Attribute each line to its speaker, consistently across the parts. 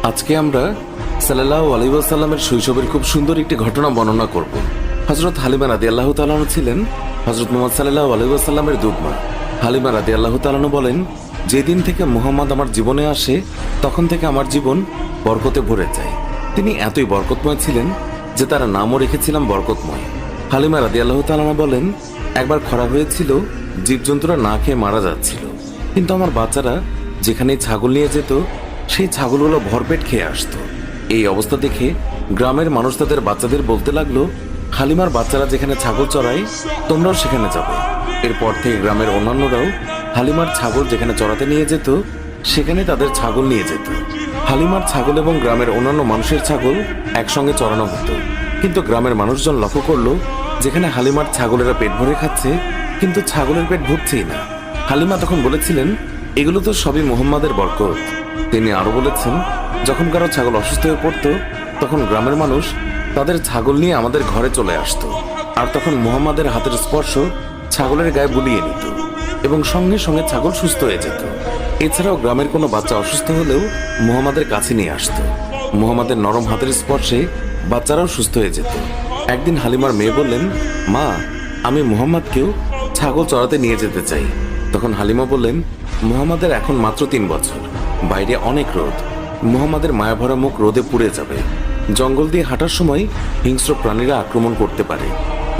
Speaker 1: আজকে আমরা সাল্লাল্লাহু আলাইহি ওয়াসাল্লামের শৈশবের খুব সুন্দর একটি ঘটনা বর্ণনা করব। হযরত হালিমা রাদিয়াল্লাহু তাআলা আনহা ছিলেন হযরত মুহাম্মদ সাল্লাল্লাহু আলাইহি ওয়াসাল্লামের দুধমা। হালিমা রাদিয়াল্লাহু তাআলা আনহা বলেন, যেদিন থেকে মুহাম্মদ আমার জীবনে আসে তখন থেকে আমার জীবন বরকতে ভরে যায়। তিনি এতই বরকতময় ছিলেন যে তার নামও রেখেছিলাম বরকতময়। হালিমা রাদিয়াল্লাহু তাআলা আনহা বলেন, একবার খরা হয়েছিল, জীবজন্তুরা না খেয়ে মারা যাচ্ছিল, কিন্তু আমার বাচ্চারা যেখানে ছাগল নিয়ে যেত সেই ছাগলগুলো ভরপেট খেয়ে আসতো। এই অবস্থা দেখে গ্রামের মানুষ তাদের বাচ্চাদের বলতে লাগলো, হালিমার বাচ্চারা যেখানে ছাগল চড়ায় তোমরাও সেখানে যাবে। এরপর থেকে গ্রামের অন্যান্যরাও হালিমার ছাগল যেখানে চড়াতে নিয়ে যেত সেখানে তাদের ছাগল নিয়ে যেত। হালিমার ছাগল এবং গ্রামের অন্যান্য মানুষের ছাগল একসঙ্গে চড়ানো হতো। কিন্তু গ্রামের মানুষজন লক্ষ্য করলো, যেখানে হালিমার ছাগলেরা পেট ভরে খাচ্ছে কিন্তু ছাগলের পেট ভরছেই না। হালিমা তখন বলেছিলেন, এগুলো তো সবই মুহাম্মাদের বরকত। তিনি আরো বলেছেন, যখন কারো ছাগল অসুস্থ হয়ে পড়তো তখন গ্রামের মানুষ তাদের ছাগল নিয়ে আমাদের ঘরে চলে আসতো, আর তখন মুহাম্মাদের হাতের স্পর্শ ছাগলের গায়ে বুলিয়ে নিত এবং সঙ্গে সঙ্গে ছাগল সুস্থ হয়ে যেত। এছাড়াও গ্রামের কোনো বাচ্চা অসুস্থ হলেও মুহাম্মাদের কাছে নিয়ে আসতো। মুহাম্মাদের নরম হাতের স্পর্শে বাচ্চারাও সুস্থ হয়ে যেত। একদিন হালিমার মেয়ে বললেন, মা, আমি মুহাম্মাদকেও ছাগল চড়াতে নিয়ে যেতে চাই। তখন হালিমা বললেন, মুহাম্মাদের এখন মাত্র 3 বছর, বাইরে অনেক রোদ, মুহাম্মাদের মায়াভরা মুখ রোদে পুড়ে যাবে, জঙ্গল দিয়ে হাঁটার সময় হিংস্র প্রাণীরা আক্রমণ করতে পারে,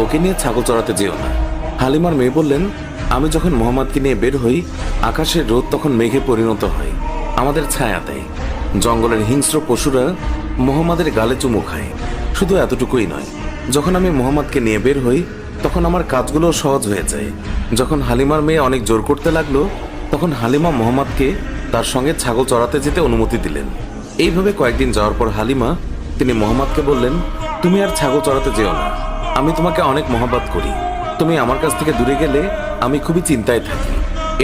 Speaker 1: ওকে নিয়ে ছাগল চড়াতে যেও না। হালিমার মেয়ে বললেন, আমি যখন মুহাম্মাদকে নিয়ে বের হই আকাশের রোদ তখন মেঘে পরিণত হয়, আমাদের ছায়া দেয়, জঙ্গলের হিংস্র পশুরা মুহাম্মাদের গালে চুমু খায়। শুধু এতটুকুই নয়, যখন আমি মুহাম্মাদকে নিয়ে বের হই তখন আমার কাজগুলো সহজ হয়ে যায়। যখন হালিমার মেয়ে অনেক জোর করতে লাগলো তখন হালিমা মুহাম্মাদকে তার সঙ্গে ছাগল চড়াতে যেতে অনুমতি দিলেন। এইভাবে কয়েকদিন যাওয়ার পর হালিমা তিনি মুহাম্মাদকে বললেন, তুমি আর ছাগল চড়াতে যেও না, আমি তোমাকে অনেক মহব্বত করি, তুমি আমার কাছ থেকে দূরে গেলে আমি খুবই চিন্তায় থাকি।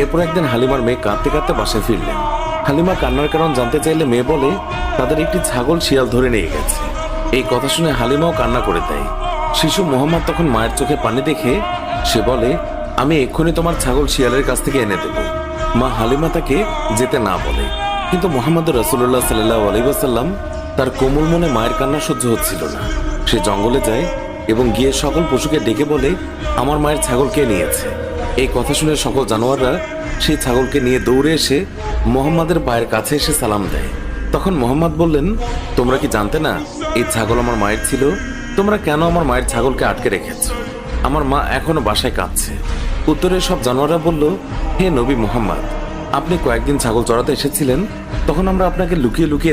Speaker 1: এরপর একদিন হালিমার মেয়ে কাঁদতে কাঁদতে বাসায় ফিরলেন। হালিমা কান্নার কারণ জানতে চাইলে মেয়ে বলে, তাদের একটি ছাগল শিয়াল ধরে নিয়ে গেছে। এই কথা শুনে হালিমাও কান্না করে দেয়। শিশু মুহাম্মদ তখন মায়ের চোখে পানি দেখে সে বলে, আমি এক্ষুনি তোমার ছাগল শিয়ালের কাছ থেকে এনে দেব। মা হালিমা তাকে যেতে না বলে, কিন্তু মুহাম্মদ রাসূলুল্লাহ সাল্লাল্লাহু আলাইহি ওয়াসাল্লাম তার কোমল মনে মায়ের কান্না সহ্য হচ্ছিল না। সে জঙ্গলে যায় এবং গিয়ে সকল পশুকে ডেকে বলে, আমার মায়ের ছাগল কে নিয়েছে। এই কথা শুনে সকল জানোয়াররা সেই ছাগলকে নিয়ে দৌড়ে এসে মুহাম্মাদের পায়ের কাছে এসে সালাম দেয়। তখন মুহাম্মদ বললেন, তোমরা কি জানতে না এই ছাগল আমার মায়ের ছিল? তোমরা কেন আমার মায়ের ছাগলকে আটকে রেখেছ? আমার মা এখনো বাসায় কাঁদছে। উত্তরে সব জানোয়াররা বলল, হে নবী মুহাম্মদ, আপনি কয়েকদিন ছাগল চড়াতে এসেছিলেন, তখন আমরা আপনাকে লুকিয়ে লুকিয়ে